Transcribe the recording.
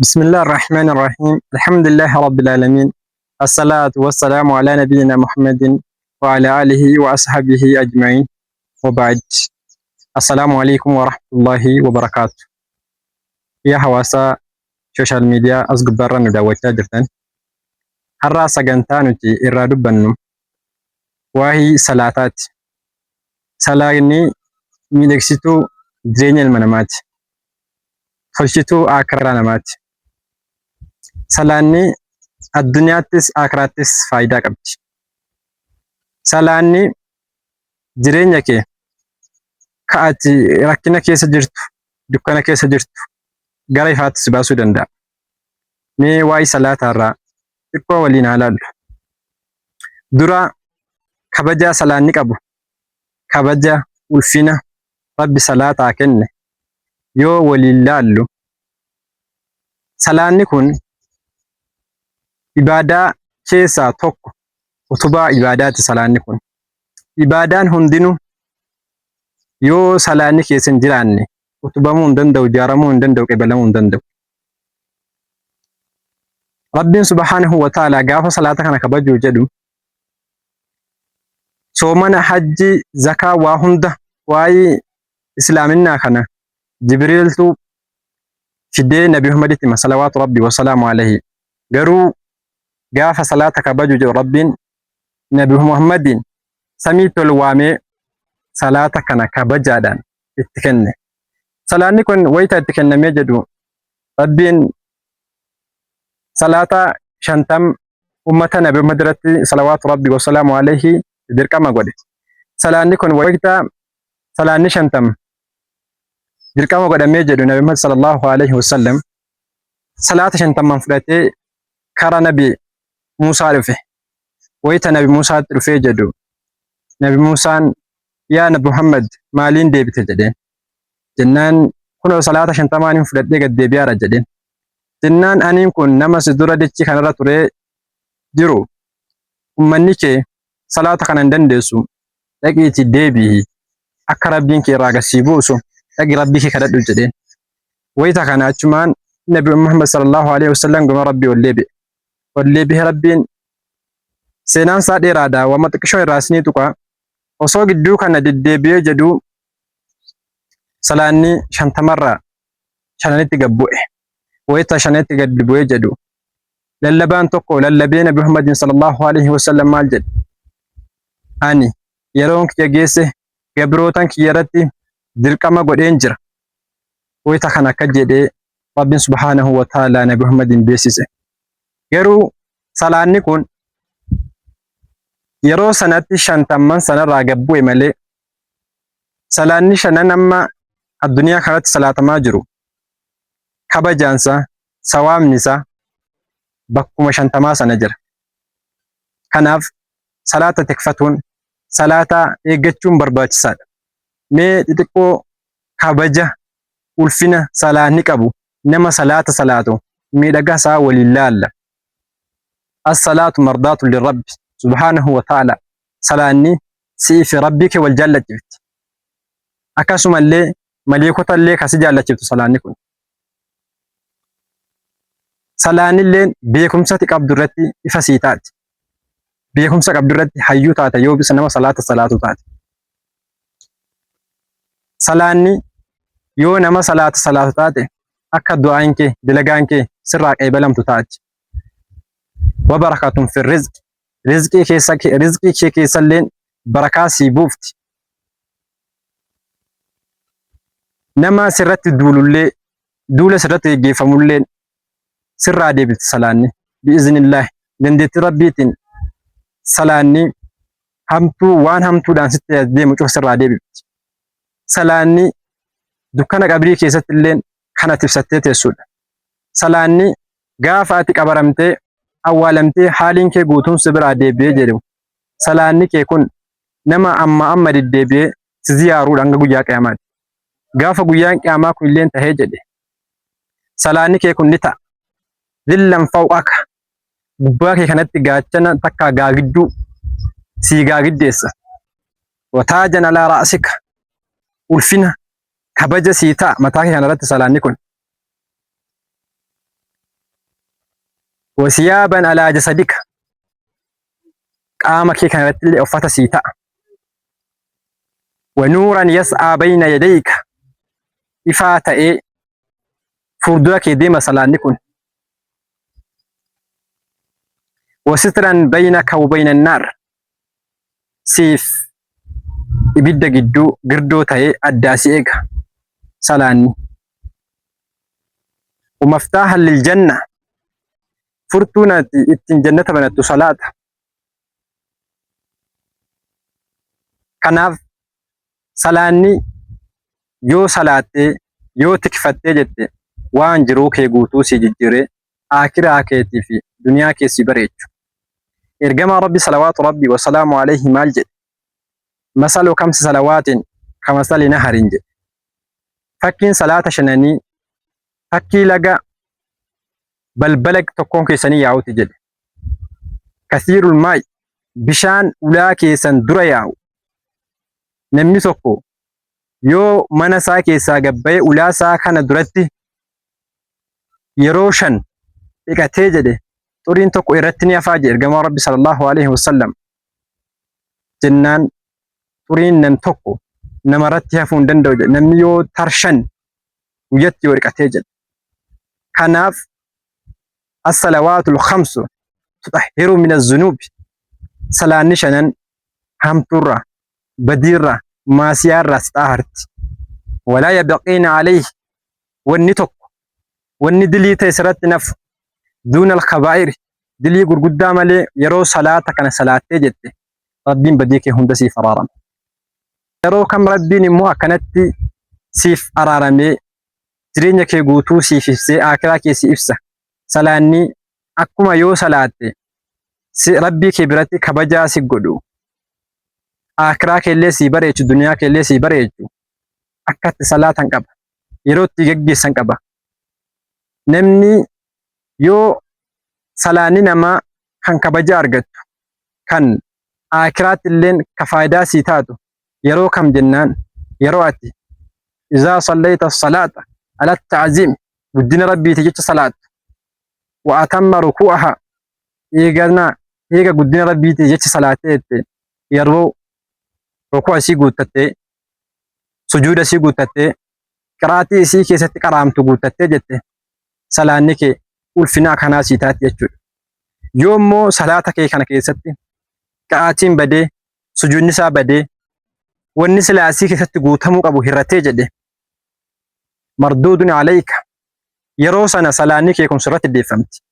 بسم الله الرحمن الرحيم الحمد لله رب العالمين الصلاة والسلام على نبينا محمد وعلى آله وأصحابه أجمعين وبعد السلام عليكم ورحمة الله وبركاته يا حواسا سوشيال ميديا أصغر ندوات جرتن har'aa sagantaa nuti irraa dubbannu waa'ee salaataati. Salaanni miidhagsituu jireenya ilma namaati. Tolchituu akiraa namaati. Salaanni addunyaattis akiraattis faayidaa qabdi. Salaanni jireenya kee ka'ati rakkina keessa jirtu, dukkana keessa jirtu gara ifaatti si baasuu danda'a. Mee waa'ee salaataa irraa xiqqoo waliin haa ilaallu. Dura kabaja salaanni qabu, kabaja ulfina Rabbi salaataa kenne yoo waliin ilaallu, salaanni kun ibaadaa keessaa tokko, utubaa ibaadaati salaanni kun. Ibaadaan hundinuu yoo salaanni keessa hin jiraanne utubamuu hin danda'u, ijaaramuu hin danda'u, qeebalamuu hin danda'u. Rabbiin subhaanahu wa ta'ala gaafa salaata kana kabajuu jedhu soomana, hajji, zakaa waa hunda waa'ee islaaminaa kana Jibriiltu fidee Nabi Muhammaditti hima salawaatu Rabbi wasalaamu alayhi. Garuu gaafa salaata kabajuu jedhu Rabbiin Nabi Muhammadin samiitti ol waamee salaata kana kabajaadhaan itti kenne. Salaanni kun wayita itti kennamee jedhu Rabbiin salaata 50 ummata Nabi Muhammad irratti salawaatu Rabbi wasalaamu alayhi dirqama godhe. Salaanni kun wayita salaanni 50 dirqama godhamee jedhu Nabi Muhammad sallallahu alayhi wasallam salaata 50 fudhatee kara Nabi Muusaa dhufe. Wayita Nabi Muusaatti dhufee jedhu Nabi Muusaan yaa Nabi Muhammad maaliin deebite jedheen. Jennaan kunoo salaata 50 fudhadhee gad deebi'aara jedheen. Jennaan aniin kun nama si dura dachii kanarra turee jiru, ummanni kee salaata kana hin dandeessu, dhaqiitii deebi'i akka Rabbiin kee irraa gasii buusu dhaqi Rabbii kee kadhadhu jedheen. Wayita kana achumaan Nabi Muhammad sallallahu alaihi wasallam gama Rabbii ol deebi'e. Rabbiin seenaan isaa dheeraadha, wama xiqqishoo irraa isinii tuqa. Osoo gidduu kana deddeebi'ee jedhu salaanni 50 shananitti gad bu'e. Wayita shananitti gad bu'ee jedhu lallabaan tokko lallabee Nabi Muhammadin sallallahu alaihi wasallam maal jedhe? Ani yeroon kiyya geesse gabrootan kiyya irratti dirqama godheen jira. Wayita kana akka jedhee Rabbiin subhaanahu wa ta'ala Nabi Muhammadin beeksise. Garuu salaanni kun yeroo sanatti 50 sanarraa gad bu'e malee salaanni 5 amma addunyaa kanatti salaatamaa jiru kabajaansa, sawaabni isaa bakkuma 50 sana jira. Kanaaf salaata tikfatuun, salaata eeggachuun barbaachisaadha. Mee xixiqqoo kabaja ulfina salaanni qabu nama salaata salaatu miidhagaa isaa waliin laalla. As-salaatu mardaatu lirabbi subhaanahu wa ta'ala. Salaanni si'ii fi Rabbii kee wal jaallachifti. Akkasumallee maleekota illee kasi jaallachiftu salaanni kun. Salaanni illee beekumsa qabdu irratti ifa sii taati. Beekumsa qabdu irratti hayyuu taata yoo bisa nama salaata salaatu taate. Salaanni yoo nama salaata salaatu taate akka du'aan kee, dalagaan kee sirraa qeebalamtu taati. Wa barakatun fi rizqi. Rizqii kee keessa illee barakaa sii buufti. Nama sirratti duulullee, duula sirratti geggeeffamullee sirraa deebifti salaanni. Bi'iznillah dandeettii Rabbiitiin salaanni hamtuu waan hamtuudhaan sitti deemu cufa sirraa deebifti. Salaanni dukkana qabrii keessatti illee kana ibsattee teessudha. Salaanni gaafa ati qabaramtee awwaalamtee haaliin kee guutuun si biraa deebi'ee jedhu salaanni kee kun nama amma deddeebi'ee si ziyaaruudha hanga guyyaa qiyamaati. Gaafa guyyaan qiyamaa kun illee tahee jedhe salaanni kee kun ni ta'a. Zillan fawqaka gubbaa kee kanatti gaachana takka gaagidduu sii gaagiddeessa. Wataajan alaa ra'sika ulfina kabaja sii ta'a mataa kee kanarratti salaanni kun. wasiyaaban alaa jasadika qaama kee kanarratti illee uffata sii ta'a. Wanuuran yas'aa bayna yadayka ifaa ta'ee fuuldura kee deema salaanni kun. Wasitran baynaka wa bayna annaar siif ibidda gidduu girdoo ta'ee addaa si eega salaanni. Wamaftaahan liljanna furtuun ati ittiin jannata banattu salaata. Kanaaf salaanni yoo salaattee yoo tikfattee jette waan jiruu kee guutuu si jijjiiree aakiraa keetii fi duniyaa kee si bareechu. Ergamaa Rabbi salawaatu Rabbi wasalaamu alayhi maal jedhe? Masalu kamsi salawaatin kamasali naharin jedhe. Fakkiin salaata shananii fakkii laga balbala tokkoon keessanii yaa'uti jedhe. Kasiirul maa'i bishaan ulaa keessan dura yaa'u. Namni tokko yoo mana isaa keessaa gabbayee ulaa isaa kana duratti yeroo 5 dhiqatee jedhe xuriin tokko irratti ni hafaa jedhe ergamaa Rabbi sallallahu alaihi wasallam. Jennaan xuriin nam tokko namarratti hafuu hin danda'u jedhe namni yoo tarshan guyyatti yoo dhiqatee jedhe. Kanaaf as-salawaatul khamsu tutahhiru min az-zunubi salaanni shanan hamtuurraa badiirraa maasiyaarraa si xaaharti. Walaa yabqiina alayhi wanni tokko wanni dilii ta'e sirratti nafu duuna al-kabaa'iri dilii gurguddaa malee yeroo salaata kana salaattee jette Rabbiin badii kee hunda siif araarama. Yeroo kam Rabbiin immoo akkanatti siif araaramee jireenya kee guutuu siif ibsee aakiraa kee si ibsa. Salaanni akkuma yoo salaatte Rabbii kee biratti kabajaa si godhu. Aakiraa keellee si bareechu duniyaa keellee si bareechu akkatti salaatan qaba. Yeroo itti geggeessan qaba. Namni yoo salaanni namaa kan kabaja argattu kan aakiraatti illeen ka faayidaa sii taatu yeroo kam jennaan yeroo ati izaa sallayta salaata ala ta'ziim guddina rabbiiti jecha salaatu wa atamma ruku'aha eega guddina rabbiiti jecha salaatee yeroo ruku'a isii guuttattee sujuuda isii guuttattee qiraatii isii keessatti qaraamtu guuttattee jette salaanni kee ulfina akkanaa sii taati jechuudha. Yoo immoo salaata kee kana keessatti qiraatiin badee sujuudni isaa badee wanni silaa isii keessatti guutamuu qabu hirratee jedhe marduudun alayka yeroo sana salaanni kee kun sirratti deeffamti.